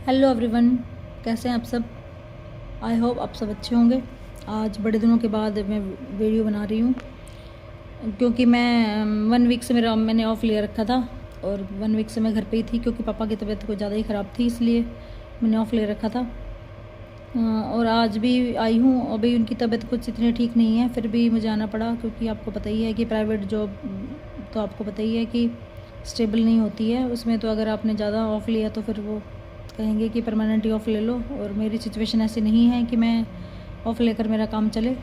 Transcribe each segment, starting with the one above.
Hello everyone, कैसे हैं आप सब। आई होप आप सब अच्छे होंगे। आज बड़े दिनों के बाद मैं वीडियो बना रही हूँ क्योंकि मैं 1 वीक से मैंने ऑफ ले रखा था और 1 वीक से मैं घर पे ही थी क्योंकि पापा की तबीयत कुछ ज़्यादा ही ख़राब थी, इसलिए मैंने ऑफ ले रखा था। और आज भी आई हूँ। अभी उनकी तबीयत कुछ इतनी ठीक नहीं है, फिर भी मुझे आना पड़ा क्योंकि आपको पता ही है कि प्राइवेट जॉब तो आपको पता ही है कि स्टेबल नहीं होती है उसमें। तो अगर आपने ज़्यादा ऑफ लिया तो फिर वो कहेंगे कि परमानेंट ही ऑफ ले लो, और मेरी सिचुएशन ऐसी नहीं है कि मैं ऑफ लेकर मेरा काम चले।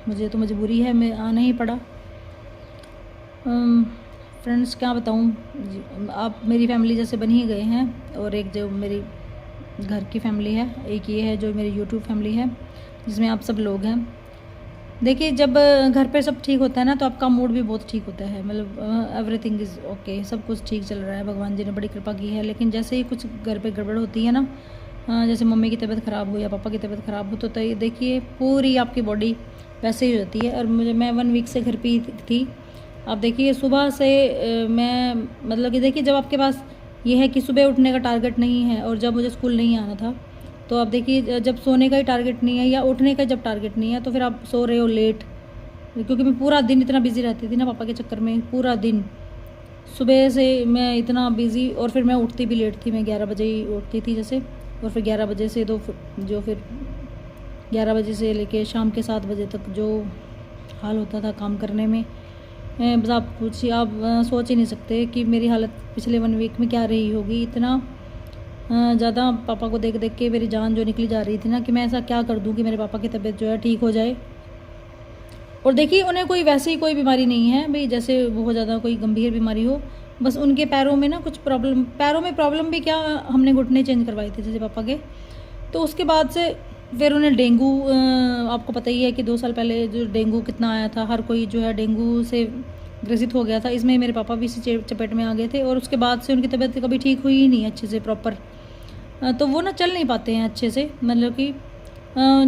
मुझे तो मजबूरी है, मैं आना ही पड़ा। फ्रेंड्स क्या बताऊँ, आप मेरी फैमिली जैसे बन ही गए हैं, और एक जो मेरी घर की फैमिली है, एक ये है जो मेरी यूट्यूब फैमिली है जिसमें आप सब लोग हैं। देखिए, जब घर पे सब ठीक होता है ना तो आपका मूड भी बहुत ठीक होता है, मतलब एवरीथिंग इज़ ओके, सब कुछ ठीक चल रहा है, भगवान जी ने बड़ी कृपा की है। लेकिन जैसे ही कुछ घर पे गड़बड़ होती है ना, जैसे मम्मी की तबीयत ख़राब हो या पापा की तबीयत ख़राब हो, तो देखिए पूरी आपकी बॉडी वैसे ही हो जाती है। और मैं 1 वीक से घर पे ही थी। आप देखिए सुबह से मैं मतलब कि देखिए, जब आपके पास ये है कि सुबह उठने का टारगेट नहीं है और जब मुझे स्कूल नहीं आना था, तो आप देखिए जब सोने का ही टारगेट नहीं है या उठने का जब टारगेट नहीं है तो फिर आप सो रहे हो लेट। क्योंकि मैं पूरा दिन इतना बिज़ी रहती थी ना पापा के चक्कर में, पूरा दिन सुबह से मैं इतना बिज़ी, और फिर मैं उठती भी लेट थी। मैं 11 बजे ही उठती थी जैसे, और फिर 11 बजे से फिर 11 बजे से लेके शाम के 7 बजे तक जो हाल होता था काम करने में, बस आप पूछिए, आप सोच ही नहीं सकते कि मेरी हालत पिछले 1 वीक में क्या रही होगी। इतना ज़्यादा पापा को देख देख के मेरी जान जो निकली जा रही थी ना, कि मैं ऐसा क्या कर दूं कि मेरे पापा की तबीयत जो है ठीक हो जाए। और देखिए उन्हें कोई वैसे ही कोई बीमारी नहीं है भाई, जैसे बहुत ज़्यादा कोई गंभीर बीमारी हो, बस उनके पैरों में ना कुछ प्रॉब्लम, पैरों में प्रॉब्लम भी क्या, हमने घुटने चेंज करवाए थे जैसे पापा के। तो उसके बाद से फिर उन्हें डेंगू, आपको पता ही है कि 2 साल पहले जो डेंगू कितना आया था, हर कोई जो है डेंगू से ग्रसित हो गया था। इसमें मेरे पापा भी इसी चपेट में आ गए थे, और उसके बाद से उनकी तबीयत कभी ठीक हुई ही नहीं अच्छे से प्रॉपर। तो वो ना चल नहीं पाते हैं अच्छे से, मतलब कि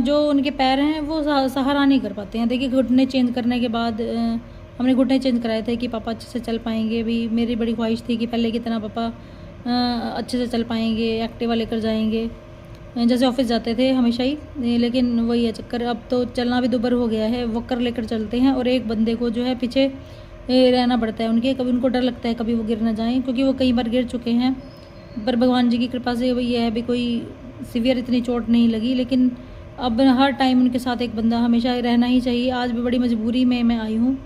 जो उनके पैर हैं वो सहारा नहीं कर पाते हैं। देखिए घुटने चेंज करने के बाद हमने घुटने चेंज कराए थे कि पापा अच्छे से चल पाएंगे। भी मेरी बड़ी ख्वाहिश थी कि पहले की तरह पापा अच्छे से चल पाएंगे, एक्टिवा लेकर जाएंगे जैसे ऑफिस जाते थे हमेशा ही। लेकिन वही है चक्कर, अब तो चलना भी दुबर हो गया है, वॉकर लेकर चलते हैं, और एक बंदे को जो है पीछे रहना पड़ता है उनके। कभी उनको डर लगता है कभी वो गिर ना जाएँ, क्योंकि वो कई बार गिर चुके हैं, पर भगवान जी की कृपा से ये है भी कोई सीवियर इतनी चोट नहीं लगी। लेकिन अब हर टाइम उनके साथ एक बंदा हमेशा रहना ही चाहिए। आज भी बड़ी मजबूरी में मैं आई हूँ,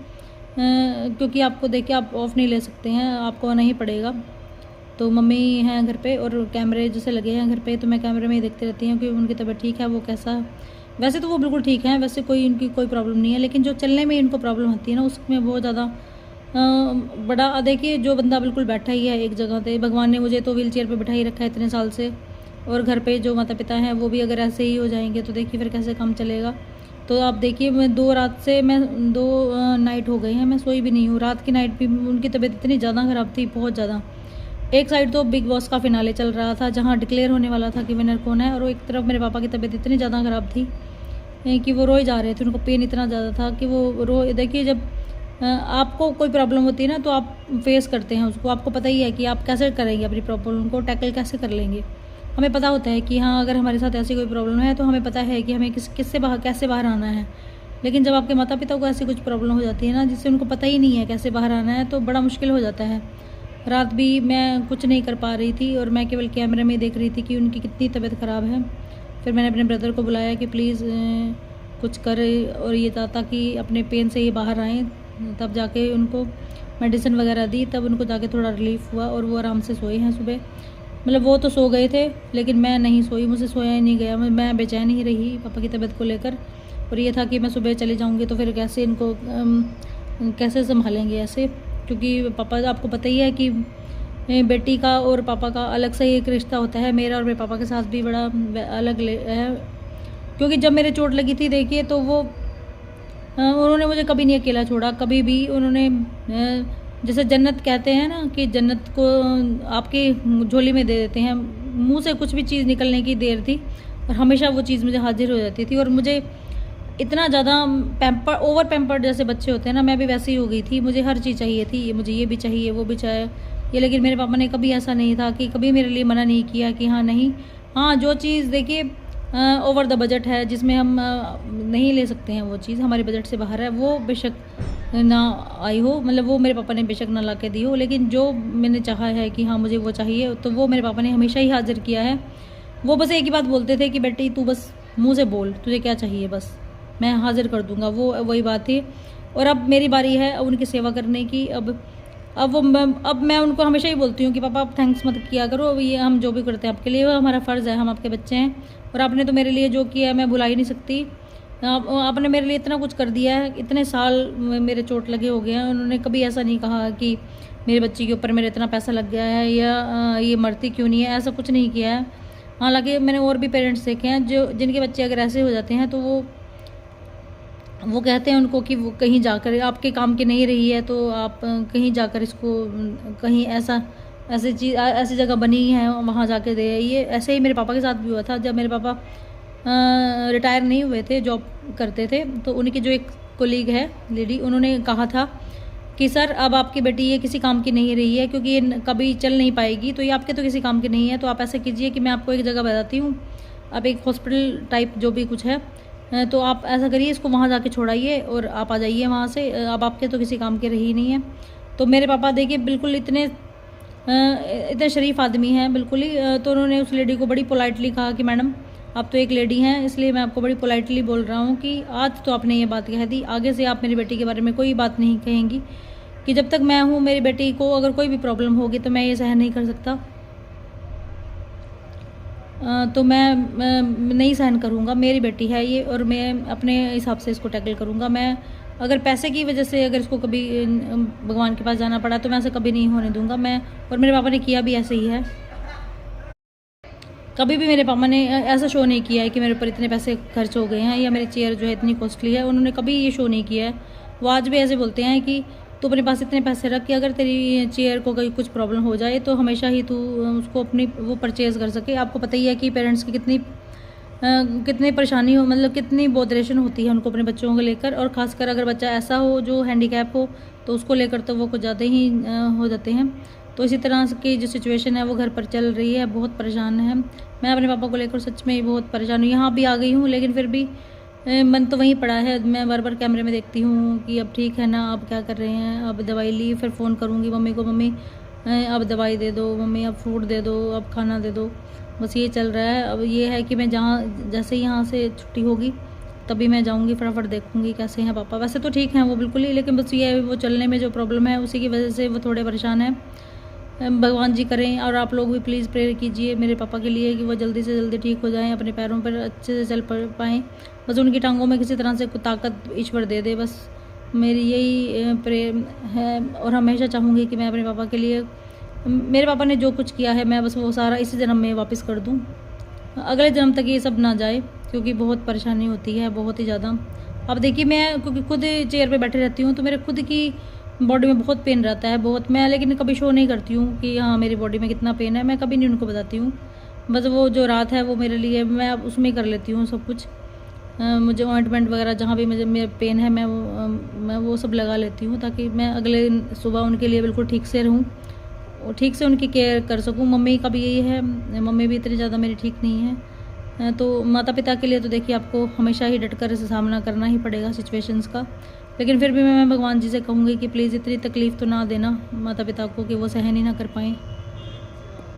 क्योंकि आपको देख के आप ऑफ नहीं ले सकते हैं, आपको आना ही पड़ेगा। तो मम्मी हैं घर पे और कैमरे जैसे लगे हैं घर पे, तो मैं कैमरे में ही देखती रहती हूँ कि उनकी तबीयत ठीक है, वो कैसा। वैसे तो वो बिल्कुल ठीक है, वैसे कोई उनकी कोई प्रॉब्लम नहीं है, लेकिन जो चलने में इनको प्रॉब्लम होती है ना, उसमें बहुत ज़्यादा बड़ा। देखिए जो बंदा बिल्कुल बैठा ही है एक जगह पे, भगवान ने मुझे तो व्हील चेयर पर बैठा ही रखा है इतने साल से, और घर पे जो माता पिता हैं वो भी अगर ऐसे ही हो जाएंगे तो देखिए फिर कैसे काम चलेगा। तो आप देखिए मैं 2 रात से मैं 2 नाइट हो गए हैं मैं सोई भी नहीं हूँ। रात की नाइट भी उनकी तबीयत इतनी ज़्यादा ख़राब थी, बहुत ज़्यादा। एक साइड तो बिग बॉस का फिनाले चल रहा था जहाँ डिक्लेयर होने वाला था कि विनर कौन है, और एक तरफ मेरे पापा की तबीयत इतनी ज़्यादा ख़राब थी कि वो रोए जा रहे थे। उनको पेन इतना ज़्यादा था कि वो देखिए जब आपको कोई प्रॉब्लम होती है ना तो आप फेस करते हैं उसको, आपको पता ही है कि आप कैसे करेंगे, अपनी प्रॉब्लम को टैकल कैसे कर लेंगे। हमें पता होता है कि हाँ अगर हमारे साथ ऐसी कोई प्रॉब्लम है तो हमें पता है कि हमें किससे कैसे बाहर आना है। लेकिन जब आपके माता पिता को ऐसी कुछ प्रॉब्लम हो जाती है ना जिससे उनको पता ही नहीं है कैसे बाहर आना है, तो बड़ा मुश्किल हो जाता है। रात भी मैं कुछ नहीं कर पा रही थी, और मैं केवल कैमरे में देख रही थी कि उनकी कितनी तबीयत ख़राब है। फिर मैंने अपने ब्रदर को बुलाया कि प्लीज़ कुछ कर, और ये ताकि अपने पेन से ये बाहर आएँ। तब जाके उनको मेडिसिन वगैरह दी, तब उनको जाके थोड़ा रिलीफ हुआ, और वो आराम से सोए हैं सुबह। मतलब वो तो सो गए थे लेकिन मैं नहीं सोई, मुझे सोया ही नहीं गया, मैं बेचैन ही रही पापा की तबीयत को लेकर। और ये था कि मैं सुबह चली जाऊंगी तो फिर कैसे इनको कैसे संभालेंगे ऐसे, क्योंकि पापा आपको पता ही है कि बेटी का और पापा का अलग से ही एक रिश्ता होता है। मेरा और मेरे पापा के साथ भी बड़ा अलग है, क्योंकि जब मेरे चोट लगी थी देखिए तो वो उन्होंने मुझे कभी नहीं अकेला छोड़ा, कभी भी उन्होंने जैसे जन्नत कहते हैं ना कि जन्नत को आपकी झोली में दे देते हैं, मुंह से कुछ भी चीज़ निकलने की देर थी और हमेशा वो चीज़ मुझे हाजिर हो जाती थी। और मुझे इतना ज़्यादा ओवर पैम्पर्ड जैसे बच्चे होते हैं ना, मैं भी वैसे ही हो गई थी। मुझे हर चीज़ चाहिए थी, ये मुझे ये भी चाहिए वो भी चाहिए ये। लेकिन मेरे पापा ने कभी ऐसा नहीं था कि कभी मेरे लिए मना नहीं किया कि हाँ नहीं हाँ, जो चीज़ देखिए ओवर द बजट है, जिसमें हम नहीं ले सकते हैं, वो चीज़ हमारे बजट से बाहर है, वो बेशक ना आई हो, मतलब वो मेरे पापा ने बेशक ना ला के दी हो, लेकिन जो मैंने चाहा है कि हाँ मुझे वो चाहिए, तो वो मेरे पापा ने हमेशा ही हाज़िर किया है। वो बस एक ही बात बोलते थे कि बेटी तू बस मुँह से बोल, तुझे क्या चाहिए, बस मैं हाज़िर कर दूँगा, वो वही बात थी। और अब मेरी बारी है उनकी सेवा करने की। अब मैं उनको हमेशा ही बोलती हूँ कि पापा आप थैंक्स मत किया करो, अब ये हम जो भी करते हैं आपके लिए, वो हमारा फ़र्ज़ है, हम आपके बच्चे हैं, और आपने तो मेरे लिए जो किया है मैं भुला ही नहीं सकती। आपने मेरे लिए इतना कुछ कर दिया है, इतने साल मेरे चोट लगे हो गए हैं, उन्होंने कभी ऐसा नहीं कहा कि मेरे बच्ची के ऊपर मेरे इतना पैसा लग गया है या ये मरती क्यों नहीं है, ऐसा कुछ नहीं किया है। हालाँकि मैंने और भी पेरेंट्स देखे हैं जो जिनके बच्चे अगर ऐसे हो जाते हैं तो वो कहते हैं उनको कि वो कहीं जाकर आपके काम की नहीं रही है, तो आप कहीं जाकर इसको कहीं ऐसी जगह बनी है वहाँ जाके दे आइए। ऐसे ही मेरे पापा के साथ भी हुआ था। जब मेरे पापा रिटायर नहीं हुए थे, जॉब करते थे, तो उनकी जो एक कोलीग है लेडी, उन्होंने कहा था कि सर अब आपकी बेटी ये किसी काम की नहीं रही है, क्योंकि ये कभी चल नहीं पाएगी, तो ये आपके तो किसी काम की नहीं है, तो आप ऐसा कीजिए कि मैं आपको एक जगह बताती हूँ, आप एक हॉस्पिटल टाइप जो भी कुछ है, तो आप ऐसा करिए, इसको वहाँ जाके छोड़ाइए और आप आ जाइए वहाँ से, अब आपके तो किसी काम के रही नहीं है। तो मेरे पापा देखिए बिल्कुल इतने शरीफ आदमी हैं बिल्कुल ही। तो उन्होंने उस लेडी को बड़ी पोलाइटली कहा कि मैडम आप तो एक लेडी हैं, इसलिए मैं आपको बड़ी पोलाइटली बोल रहा हूँ कि आज तो आपने ये बात कह दी, आगे से आप मेरी बेटी के बारे में कोई बात नहीं कहेंगी, कि जब तक मैं हूँ मेरी बेटी को अगर कोई भी प्रॉब्लम होगी तो मैं ये सहन नहीं कर सकता। तो मैं नहीं सहन करूँगा, मेरी बेटी है ये, और मैं अपने हिसाब से इसको टैकल करूँगा। मैं अगर पैसे की वजह से अगर इसको कभी भगवान के पास जाना पड़ा तो मैं ऐसे कभी नहीं होने दूँगा। और मेरे पापा ने किया भी ऐसे ही है। कभी भी मेरे पापा ने ऐसा शो नहीं किया है कि मेरे ऊपर इतने पैसे खर्च हो गए हैं या मेरी चेयर जो है इतनी कॉस्टली है, उन्होंने कभी ये शो नहीं किया है। वो आज भी ऐसे बोलते हैं कि तू अपने पास इतने पैसे रख कि अगर तेरी चेयर को कहीं कुछ प्रॉब्लम हो जाए तो हमेशा ही तू उसको अपनी वो परचेज़ कर सके। आपको पता ही है कि पेरेंट्स की कितनी परेशानी हो, मतलब कितनी बॉदरेशन होती है उनको अपने बच्चों को लेकर, और ख़ासकर अगर बच्चा ऐसा हो जो हैंडीकैप हो तो उसको लेकर तो वो कुछ ज़्यादा ही हो जाते हैं। तो इसी तरह की जो सिचुएशन है वो घर पर चल रही है, बहुत परेशान है। मैं अपने पापा को लेकर सच में बहुत परेशान हूँ। यहाँ भी आ गई हूँ, लेकिन फिर भी मन तो वहीं पड़ा है। मैं बार बार कैमरे में देखती हूँ कि अब ठीक है ना, अब क्या कर रहे हैं, अब दवाई ली, फिर फ़ोन करूँगी मम्मी को, मम्मी अब दवाई दे दो, मम्मी अब फ्रूट दे दो, अब खाना दे दो, बस ये चल रहा है। अब ये है कि मैं जैसे ही यहाँ से छुट्टी होगी तभी मैं जाऊँगी, फटाफट देखूँगी कैसे हैं पापा। वैसे तो ठीक हैं वो बिल्कुल ही, लेकिन बस ये है वो चलने में जो प्रॉब्लम है उसी की वजह से वो थोड़े परेशान हैं। भगवान जी करें, और आप लोग भी प्लीज़ प्रेयर कीजिए मेरे पापा के लिए कि वो जल्दी से जल्दी ठीक हो जाएं, अपने पैरों पर अच्छे से चल पाएँ। बस उनकी टांगों में किसी तरह से कुछ ताकत ईश्वर दे दे, बस मेरी यही प्रेयर है। और हमेशा चाहूँगी कि मैं अपने पापा के लिए, मेरे पापा ने जो कुछ किया है मैं बस वो सारा इसी जन्म में वापस कर दूँ, अगले जन्म तक ये सब ना जाए, क्योंकि बहुत परेशानी होती है, बहुत ही ज़्यादा। अब देखिए मैं क्योंकि खुद चेयर पे बैठे रहती हूँ तो मेरे खुद की बॉडी में बहुत पेन रहता है, बहुत। मैं लेकिन कभी शो नहीं करती हूँ कि हाँ मेरी बॉडी में कितना पेन है, मैं कभी नहीं उनको बताती हूँ। बस वो जो रात है वो मेरे लिए मैं अब उसमें कर लेती हूँ सब कुछ। मुझे ऑइंटमेंट वगैरह जहाँ भी मुझे मेरे पेन है मैं वो सब लगा लेती हूँ, ताकि मैं अगले सुबह उनके लिए बिल्कुल ठीक से रहूँ और ठीक से उनकी केयर कर सकूँ। मम्मी का भी यही है, मम्मी भी इतनी ज़्यादा मेरी ठीक नहीं है। तो माता पिता के लिए तो देखिए आपको हमेशा ही डट कर इसे सामना करना ही पड़ेगा सिचुएशंस का, लेकिन फिर भी मैं भगवान जी से कहूँगी कि प्लीज़ इतनी तकलीफ़ तो ना देना माता पिता को कि वो सहन ही ना कर पाएँ।